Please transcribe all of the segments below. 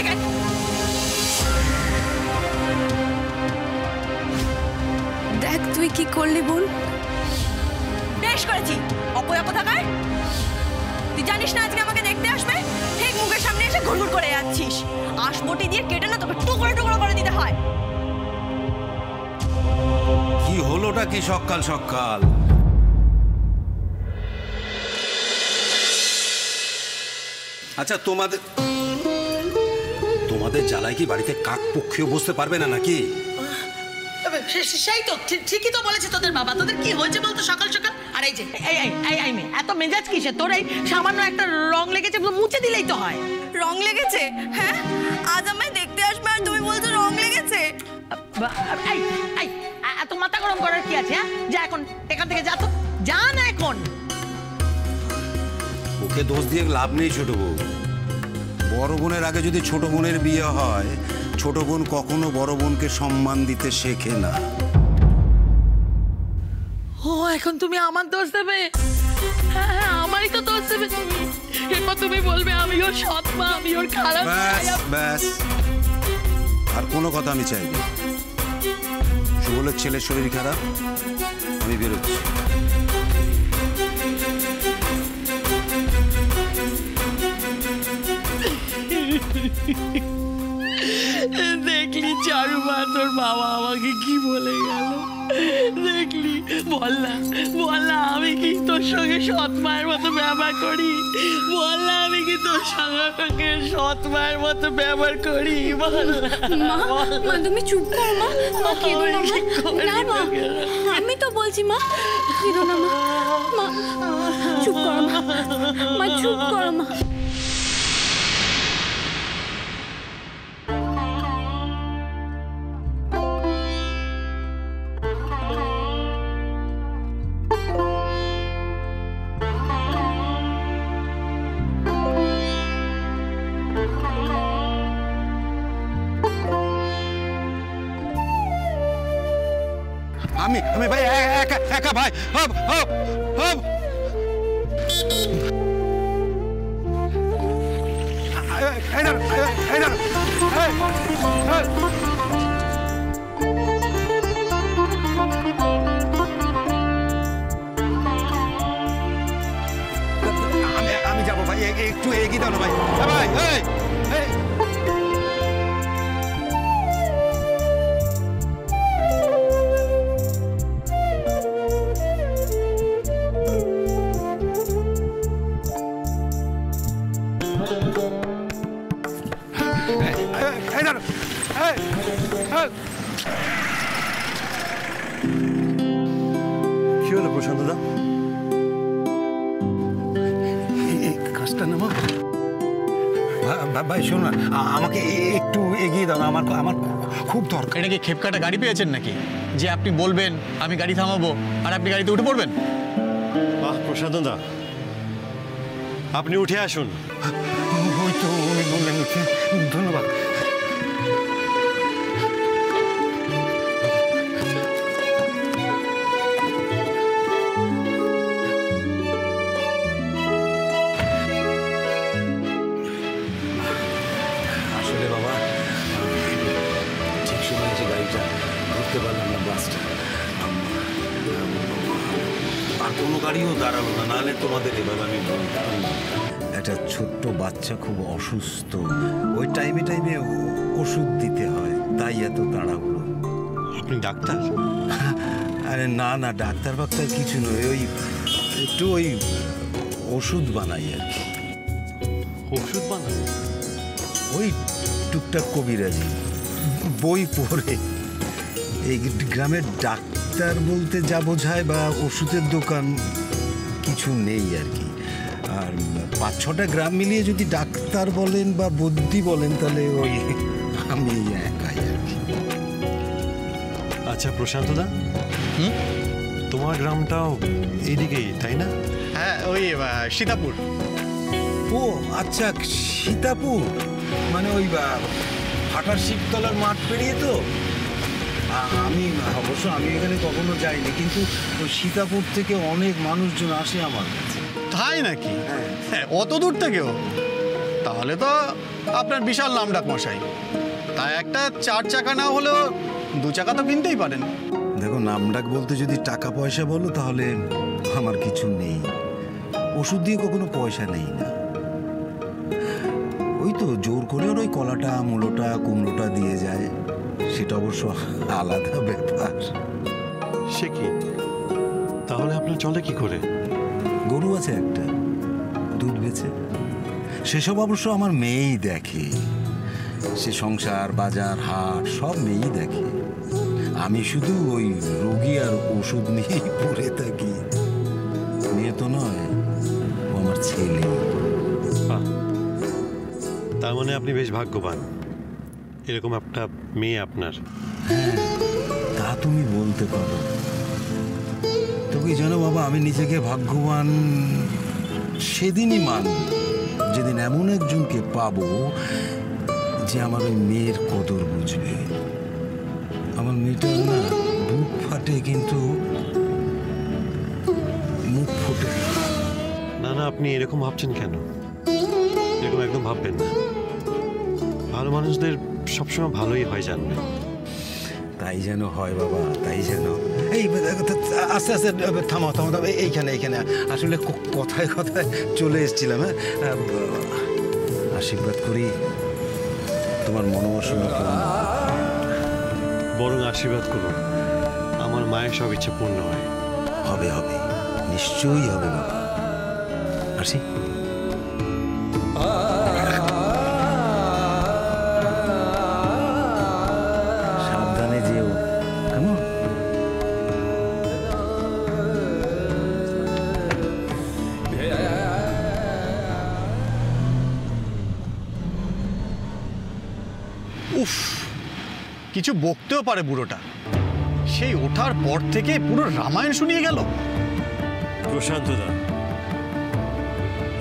এখান থেকে। দেখ তুই কি করলি বোন। বেশ করেছি অপয়া কোথাকার। তুই জানিস না আজকে আমাকে দেখতে আসবে, ঠিক মুখের সামনে এসে ঘুরঘুর করে যাচ্ছিস। আশবটি দিয়ে কেটে না তোকে টুকরো টুকরো করে দিতে হয়। কি হলোটা কি সকাল সকাল? আচ্ছা তোমাদের জ্বালায় কি বাড়িতে কাক পক্ষীও বসতে পারবে না নাকি? সেই তো ঠিকই তো বলেছে তোদের বাবা। তোদের কি হয়েছে বলতো সকাল সকাল? আর এই যে এই মেয়ে এত মেজাজ কিসে তোর? এই সামান্য একটা রং লেগেছে মুছে দিলেই তো হয়। রং লেগেছে? হ্যাঁ, আজ আমায় দেখতে আসবে আর তুমি বলছো রং লেগেছে। এত মাথা গরম করার কি আছে? হ্যাঁ, যা এখন এখান থেকে যা তো, যা না এখন। ওকে দোষ দিয়ে লাভ নেই ছোট বউ। বড় বোনের আগে যদি ছোট বোনের বিয়ে হয়, ছোট বোন কখনো বড় বোনকে সম্মান দিতে শেখে না। ও এখন তুমি আমার দোষ দেবে? হ্যাঁ, আমারই তো দোষ দেবে তুমি। এরপর তুমি বলবে আমি ওর সৎ মা, আমি ওর খারাপ। ব্যাস, আর কোনো কথা আমি চাই না। সুবলের ছেলের শরীর খারাপ, আমি বেরোচ্ছি। দেখলি চারুমা তোর বাবা আমাকে কি বলে গেল? দেখলি, বল না আমি কি তোর সঙ্গে সৎ মায়ের মতো ব্যবহার করি? বল না আমি কি তোর সঙ্গে সৎ মায়ের মতো ব্যবহার করি? বল মা, মা তুমি চুপ কর মা। মা কেঁদো না মা। না মা, আমি তো বলছি মা কেঁদো না মা। মা চুপ কর মা। মা চুপ কর মা। আমি ভাই একা ভাই। আমি যাবো ভাই, একটু এগিয়ে দাও না ভাই। ভাই কি হলো প্রশান্ত দা? কাজটা নেব ভাই। শোন না, আমাকে একটু এগিয়ে দাও না, আমার খুব দরকার। এটা কি খেপকাটা গাড়ি পেয়েছেন নাকি যে আপনি বলবেন আমি গাড়ি থামাবো আর আপনি গাড়িতে উঠে পড়বেন? প্রশান্ত দা, আপনি উঠে আসুন। ওই তো উনি বললেন উঠে। ধন্যবাদ। আসলে বাবা, ঠিক সময় এসে গাড়িটা ধরতে পারলাম না, বাসটা। আর কোনো গাড়িও দাঁড়ালো না, নাহলে তোমাদের এভাবে আমি বলতাম। একটা ছোট্ট বাচ্চা খুব অসুস্থ, ওই টাইমে ওষুধ দিতে হয়, তাই এত তাড়াহুড়ো। আপনি ডাক্তার? আরে না, ডাক্তার বাক্তার কিছু নয়, একটু ওষুধ বানাই আর কি। ওষুধ বানান? ওই টুকটাক কবিরাজি বই পড়ে। এই গ্রামের ডাক্তার বলতে যা বোঝায় বা ওষুধের দোকান কিছু নেই আর কি। আর 5-6টা গ্রাম মিলিয়ে যদি ডাক্তার বলেন বা বুদ্ধি বলেন, তাহলে আমি একাই আর কি। আচ্ছা প্রশান্ত দা, তোমার গ্রামটাও এইদিকেই তাই না? হ্যাঁ, ওই সীতাপুর। ও আচ্ছা, সীতাপুর মানে ওই ফাটার শিবতলার মাঠ পেরিয়ে তো। আমি এখানে কখনো যাইনি, কিন্তু সীতাপুর থেকে অনেক মানুষজন আসে আমার কাছে। তাই নাকি? হ্যাঁ, অত দূর থেকেও? তাহলে তো আপনার বিশাল নামডাক মশাই। তাই একটা 4 চাকা না হলেও 2 চাকা তো কিনতেই পারেন। দেখো, নামডাক বলতে যদি টাকা পয়সা বলো তাহলে আমার কিছু নেই। ওষুধ দিয়ে কখনো পয়সা নেই না। ওই তো জোর করে ওর ওই কলাটা, মূলোটা, কুমড়োটা দিয়ে যায়, সেটা অবশ্য আলাদা ব্যাপার। সে কি? তাহলে আপনার চলে কি করে? গরু আছে একটা, দুধ বেচে। সেসব অবশ্য আমার মেয়েই দেখে। সে সংসার, বাজার, হাট সব মেয়েই দেখে। আমি শুধু ওই রোগী আর ওষুধ নিয়েই পড়ে থাকি। মেয়ে তো নয়, ও আমার ছেলে। তার মানে আপনি বেশ ভাগ্যবান, এরকম একটা মেয়ে আপনার। হ্যাঁ, তা তুমি বলতে পারো। তবে জানো বাবা, আমি নিজেকে ভাগ্যবান সেদিনই মানব যেদিন এমন একজনকে পাবো যে আমার ওই মেয়ের কদর বুঝবে। আমার মেয়েটার না বুক ফাটে, কিন্তু মুখ ফোটে। না না, আপনি এরকম ভাবছেন কেন? এরকম একদম ভাববেন না। ভালো মানুষদের সবসময় ভালোই হয়, জানবেন। তাই যেন হয় বাবা, তাই যেন। এই আস্তে আস্তে থামো থামো থামো, এইখানে এইখানে আসলে কথায় কথায় চলে এসেছিলাম। হ্যাঁ, আশীর্বাদ করি, তোমার মনোবাসনা পূর্ণ বরং আশীর্বাদ করুন আমার মায়ের সব ইচ্ছা পূর্ণ হয়। হবে, হবে, নিশ্চয়ই হবে বাবা। আসি। সাবধানে যেও, কেমন? উফ, কিছু বকতেও পারে বুড়োটা। সেই ওঠার পর থেকে পুরো রামায়ণ শুনিয়ে গেল। প্রশান্ত দা,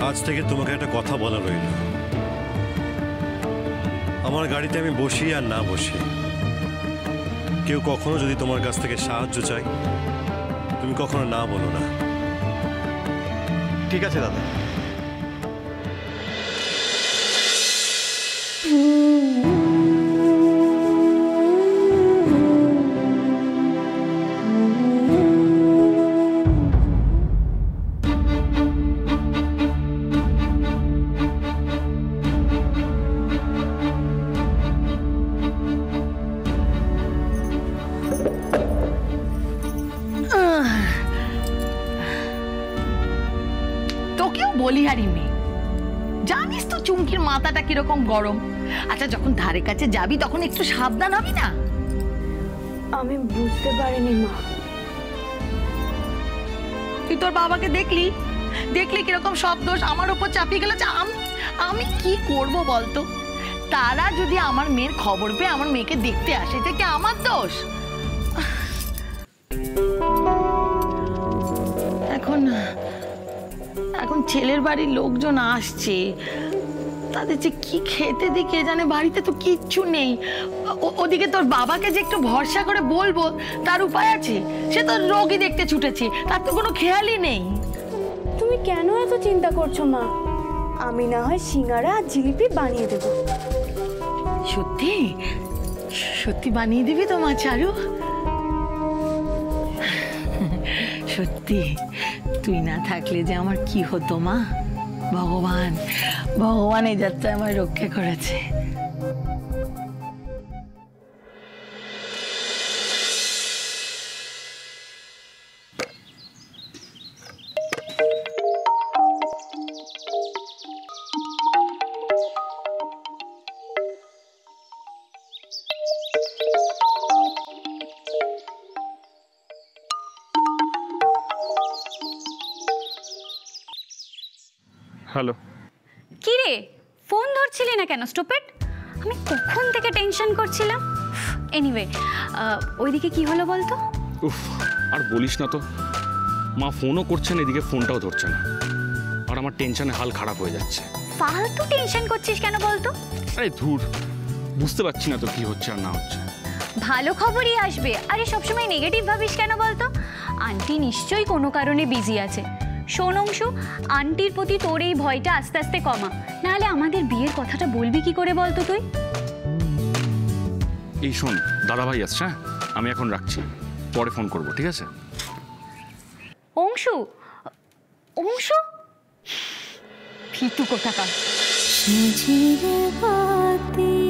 আজ থেকে তোমাকে একটা কথা বলা রইল। আমার গাড়িতে আমি বসি আর না বসি, কেউ কখনো যদি তোমার কাছ থেকে সাহায্য চাই, তুমি কখনো না বলো না। ঠিক আছে দাদা। তোকেও বলিহারি মেয়ে, জানিস তো চুমকির মাথাটা কিরকম গরম। আচ্ছা, যখন ধারে কাছে যাবি তখন একটু সাবধান হবি না? আমি বুঝতে পারিনি মা। তুই তোর বাবাকে দেখলি দেখলি কিরকম সব দোষ আমার উপর চাপিয়ে গেল। আমি কি করব বলতো? তারা যদি আমার মেয়ের খবর পেয়ে আমার মেয়েকে দেখতে আসে, এটা কি আমার দোষ? এখন ছেলের বাড়ির লোকজন আসছে, তাদের যে কি খেতে দিই কে জানে, বাড়িতে তো কিচ্ছু নেই। ওদিকে তোর বাবাকে যে একটু ভরসা করে বলবো তার উপায় আছে? সে তো রোগী দেখতে ছুটেছে, তার তো কোনো খেয়ালই নেই। তুমি কেন এত চিন্তা করছো মা? আমি না হয় সিঙ্গারা আর জিলিপি বানিয়ে দেবো। সত্যি সত্যি বানিয়ে দিবি তো মা চারু? সত্যি তুই না থাকলে যে আমার কি হতো মা। ভগবান এই যাত্রা আমায় রক্ষা করেছে। হ্যালো। কি রে, ফোন ধরছিলি না কেন স্টুপিড? আমি কখন থেকে টেনশন করছিলাম। এনিওয়ে, ওইদিকে কি হলো বলতো? উফ, আর বলিস না তো, মা ফোনও করছেন, এদিকে ফোনটাও ধরছে না, আর আমার টেনশনে হাল খারাপ হয়ে যাচ্ছে। ফালতু টেনশন করছিস কেন বলতো? আরে ধুর, বুঝতে পারছি না তো কি হচ্ছে আর না হচ্ছে। ভালো খবরই আসবে, আরে সবসময় নেগেটিভ ভাবিস কেন বলতো? আন্টি নিশ্চয়ই কোনো কারণে বিজি আছে, শোন অংশু, আন্টির প্রতি তোর এই ভয়টা আস্তে আস্তে কমা, নাহলে আমাদের বিয়ের কথাটা বলবি কি করে বলতো তুই? এই শোন, দাদাভাই আসছে, হ্যাঁ আমি এখন রাখছি, পরে ফোন করবো, ঠিক আছে? অংশু, অংশু ফিটু কোথাকার। সাজির বাতি